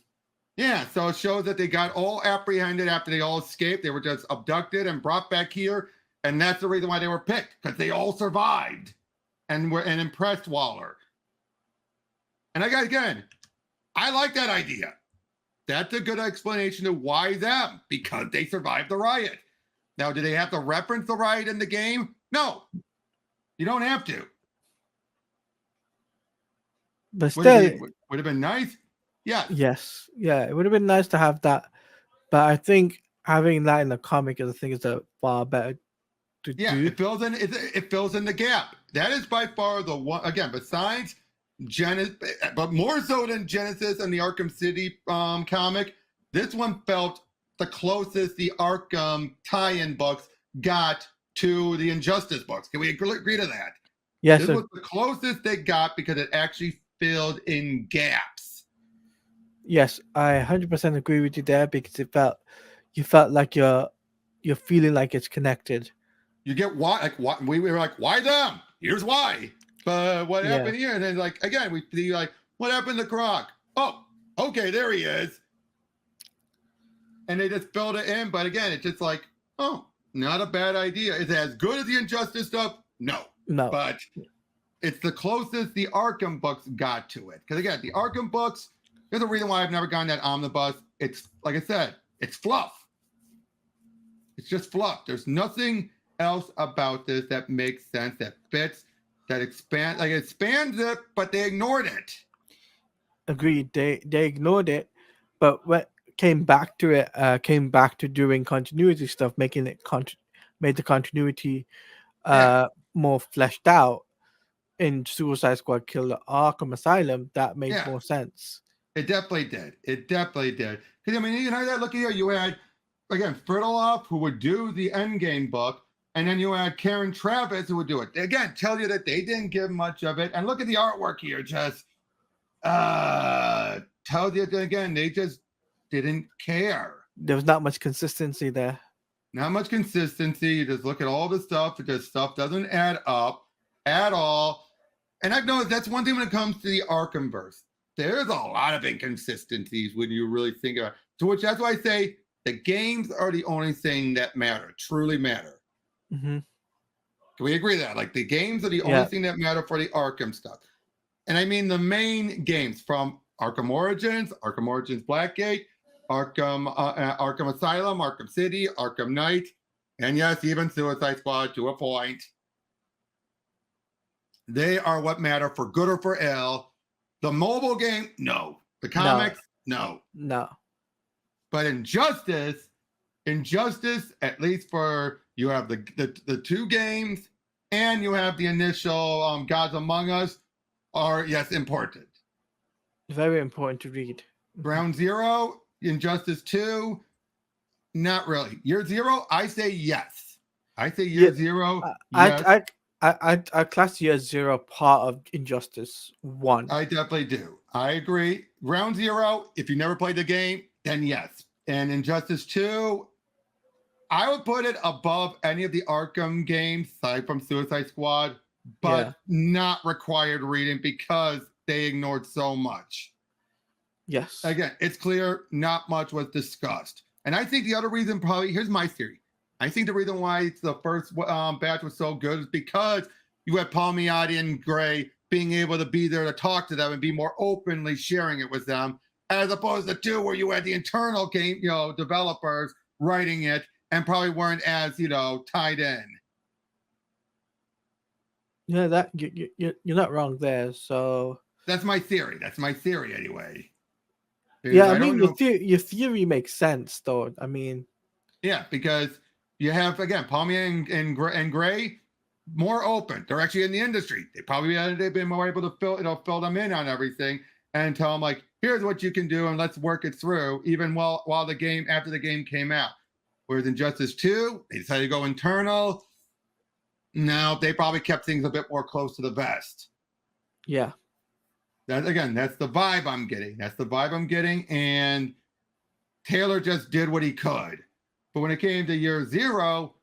Yeah, so it shows that they got all apprehended after they all escaped. They were just abducted and brought back here. And that's the reason why they were picked, because they all survived and impressed Waller. And again, I like that idea. That's a good explanation of why them, because they survived the riot. Now, do they have to reference the riot in the game? No, you don't have to. But still, would have been nice. Yeah. Yes. Yeah, it would have been nice to have that, but I think having that in the comic is a far better to do. It fills in the gap. That is by far the one, again, besides Genesis, but more so than Genesis and the Arkham City comic, this one felt the closest the Arkham tie-in books got to the Injustice books. Can we agree to that? Yes. This was the closest they got because it actually filled in gaps. Yes, I 100% agree with you there, because you felt like you're feeling like it's connected. You get why, like, what we were like, why them? Here's why. But what Yeah. happened here? And then, like, again, we see, like, what happened to Croc? Oh, okay, there he is. And they just filled it in. But again, it's just like, oh, not a bad idea. Is it as good as the Injustice stuff? No. No. But it's the closest the Arkham books got to it. Because again, the Arkham books, there's a reason why I've never gotten that omnibus. It's, like I said, it's fluff. It's just fluff. There's nothing else about this that makes sense, that fits, that expands. Like, it expands it, but they ignored it. Agreed. They ignored it, but what came back to it, came back to doing continuity stuff, making it made the continuity more fleshed out in Suicide Squad Killer Arkham Asylum. That made more sense. It definitely did. It definitely did. Because, I mean, you know, that look here, you had, again, Friedloff, who would do the Endgame book, and then you had Karen Travis, who would do it. Again, tell you that they didn't give much of it. And look at the artwork here, just tells you that, again, they just didn't care. There was not much consistency there. Not much consistency. You just look at all the stuff, because stuff doesn't add up at all. And I've noticed that's one thing when it comes to the Arkhamverse. There's a lot of inconsistencies when you really think about it. To which that's why I say the games are the only thing that matter, truly matter. Mm-hmm. Can we agree that? Like, the games are the only thing that matter for the Arkham stuff. And I mean the main games from Arkham Origins Blackgate, Arkham Asylum, Arkham City, Arkham Knight, and yes, even Suicide Squad to a point. They are what matter for good or for ill. The mobile game, no. The comics, no. But Injustice, at least for, you have the two games, and you have the initial Gods Among Us, are, yes, important. Very important to read. Ground Zero, Injustice 2, not really. Year Zero, I say yes. I say Year Zero. Yes. I class Year Zero part of Injustice 1. I definitely do. I agree. Ground Zero, if you never played the game, then yes. And Injustice 2, I would put it above any of the Arkham games, aside from Suicide Squad, but not required reading because they ignored so much. Yes. Again, it's clear not much was discussed. And I think the other reason, probably, here's my theory. I think the reason why the first batch was so good is because you had Palmiotti and Gray being able to be there to talk to them and be more openly sharing it with them, as opposed to 2 where you had the internal game, developers writing it and probably weren't as, tied in. Yeah, that you're not wrong there. So that's my theory. That's my theory anyway. Because yeah, I mean, your theory makes sense, though. I mean, yeah, because you have, again, Palmier and Gray more open. They're actually in the industry. They've been more able to fill them in on everything and tell them, like, here's what you can do and let's work it through, even while after the game came out. Whereas Injustice 2, they decided to go internal. No, they probably kept things a bit more close to the vest. Yeah. That's the vibe I'm getting. And Taylor just did what he could. But when it came to Year Zero,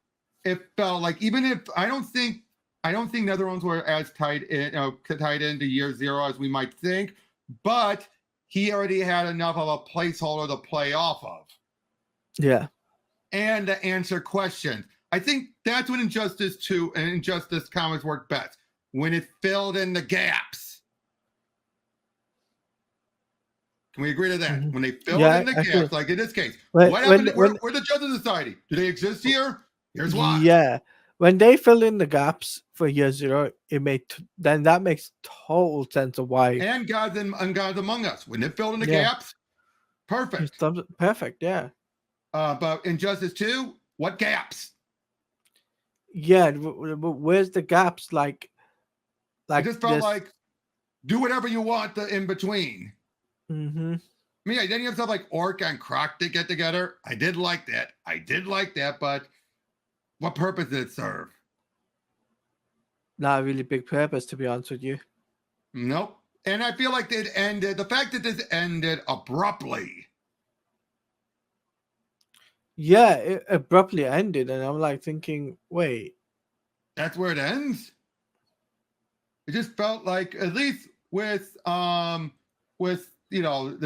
it felt like, even if I don't think NetherRealms were as tied into Year Zero as we might think, but he already had enough of a placeholder to play off of. Yeah. And to answer questions. I think that's when Injustice 2 and Injustice comics worked best, when it filled in the gaps. Can we agree to that? Mm-hmm. When they filled in the gaps, like in this case, what happened? Where the Justice Society? Do they exist here? Here's why. Yeah, when they fill in the gaps for Year Zero, then that makes total sense of why. And Gods Among Us, when it filled in the gaps, perfect. Perfect, yeah. But Injustice 2, what gaps? Yeah, where's the gaps? Like it just felt like, do whatever you want in between. Mm-hmm. I mean, then you have stuff like Orc and Croc to get together. I did like that, but what purpose did it serve? Not a really big purpose, to be honest with you. Nope. And I feel like the fact that this ended abruptly. Yeah, it abruptly ended, and I'm like thinking, wait, that's where it ends. It just felt like, at least with the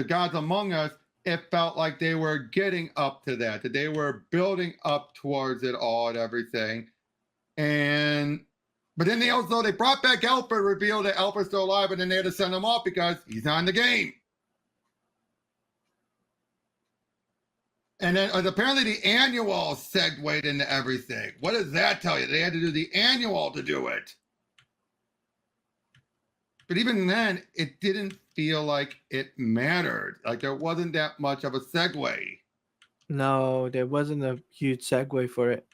Gods Among Us, it felt like they were getting up to that they were building up towards it all and everything. And but then they brought back Alfred, revealed that Alfred's still alive, and then they had to send him off because he's not in the game. And then apparently the annual segued into everything. What does that tell you? They had to do the annual to do it. But even then, it didn't feel like it mattered. Like there wasn't that much of a segue. No, there wasn't a huge segue for it.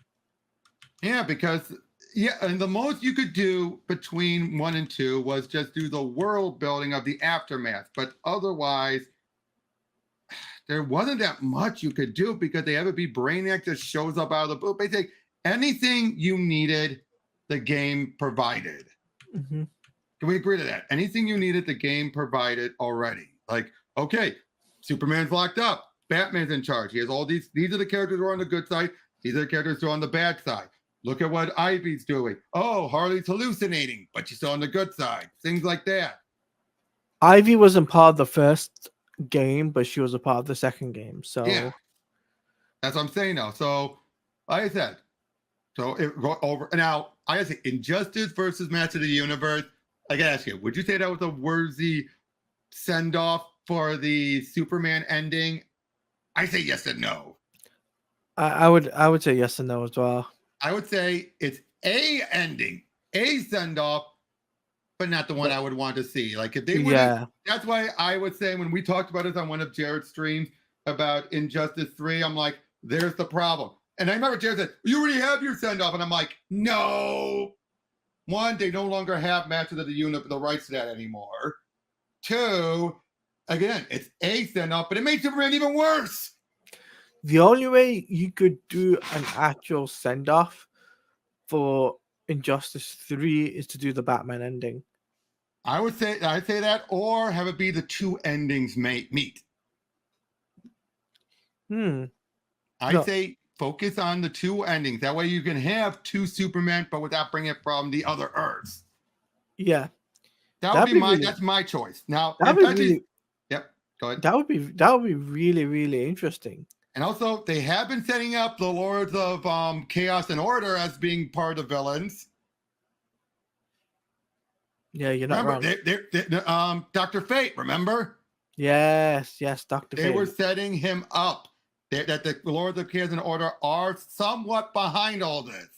Yeah, because and the most you could do between 1 and 2 was just do the world building of the aftermath. But otherwise, there wasn't that much you could do because they have to be Brainiac just shows up out of the blue. Basically, anything you needed, the game provided. Mm-hmm. Can we agree to that? Anything you needed, the game provided already. Like, okay, Superman's locked up. Batman's in charge. He has all these. These are the characters who are on the good side. These are the characters who are on the bad side. Look at what Ivy's doing. Oh, Harley's hallucinating, but she's still on the good side. Things like that. Ivy wasn't part of the first game, but she was a part of the second game. So yeah, that's what I'm saying now. So, like I said, so it go over now. I gotta say, Injustice versus Master of the Universe. I gotta ask you, would you say that was a worthy send off for the Superman ending? I say yes and no. I would say yes and no as well. I would say it's a ending, a send off, but not the one I would want to see. Like if they would, that's why I would say when we talked about this on one of Jared's streams about Injustice 3, I'm like, there's the problem. And I remember Jared said, you already have your send off, and I'm like, no. One, they no longer have Masters of the Universe the rights to that anymore. Two, again, it's a send off, but it makes Superman even worse. The only way you could do an actual send off for Injustice 3 is to do the Batman ending. I'd say that, or have it be the two endings meet. I'd say focus on the two endings. That way you can have two Supermen, but without bringing it from the other Earths. Yeah. That's my choice. Now, yep, go ahead. That would be really, really interesting. And also, they have been setting up the Lords of Chaos and Order as being part of villains. Yeah, you're not wrong. They're Dr. Fate, remember? Yes, Dr. Fate. They were setting him up. That the Lords of Chaos and Order are somewhat behind all this.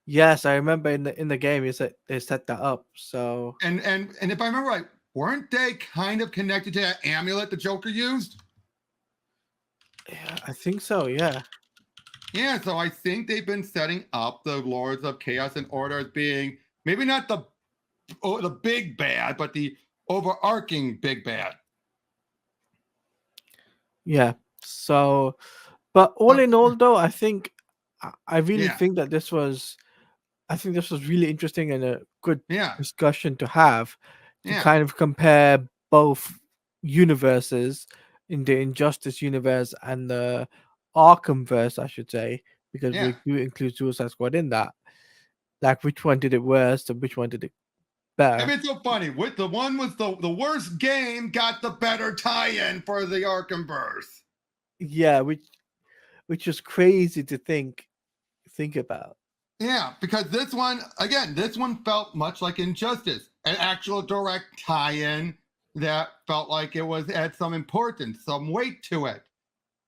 Yes, I remember in the game they set that up. So and if I remember right, weren't they kind of connected to that amulet the Joker used? Yeah, I think so. Yeah. Yeah, so I think they've been setting up the Lords of Chaos and Order as being maybe not the big bad, but the overarching big bad. Yeah. So, but all in all, though, I think I really think that this was really interesting and a good discussion to have to kind of compare both universes in the Injustice universe and the Arkham verse, I should say, because we do include Suicide Squad in that. Like, which one did it worse and which one did it better? I mean, it's so funny. The one was the worst game got the better tie-in for the Arkham verse. Yeah, which is crazy to think about. Yeah, because this one felt much like Injustice, an actual direct tie-in that felt like it had some importance, some weight to it,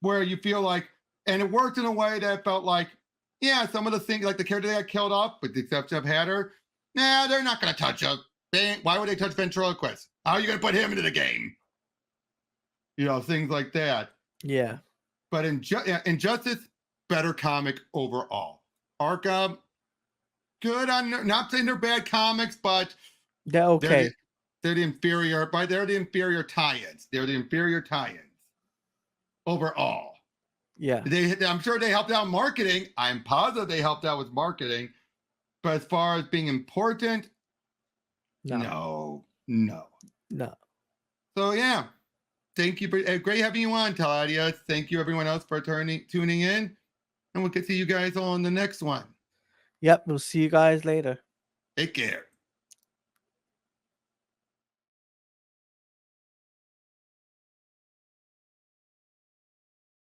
where you feel like, and it worked in a way that felt like, some of the things, like the character that got killed off, with the exception of Hatter, they're not going to touch him. Why would they touch Ventriloquist? How are you going to put him into the game? Things like that. Yeah. But Injustice, better comic overall. Arkham, good on, not saying they're bad comics, but they're okay. They're the inferior tie-ins. They're the inferior tie-ins overall. Yeah. I'm sure they helped out marketing. I'm positive they helped out with marketing. But as far as being important, no. So, yeah. Thank you. Great having you on, Talia. Thank you, everyone else, for tuning in. And we'll get to you guys on the next one. Yep, we'll see you guys later. Take care.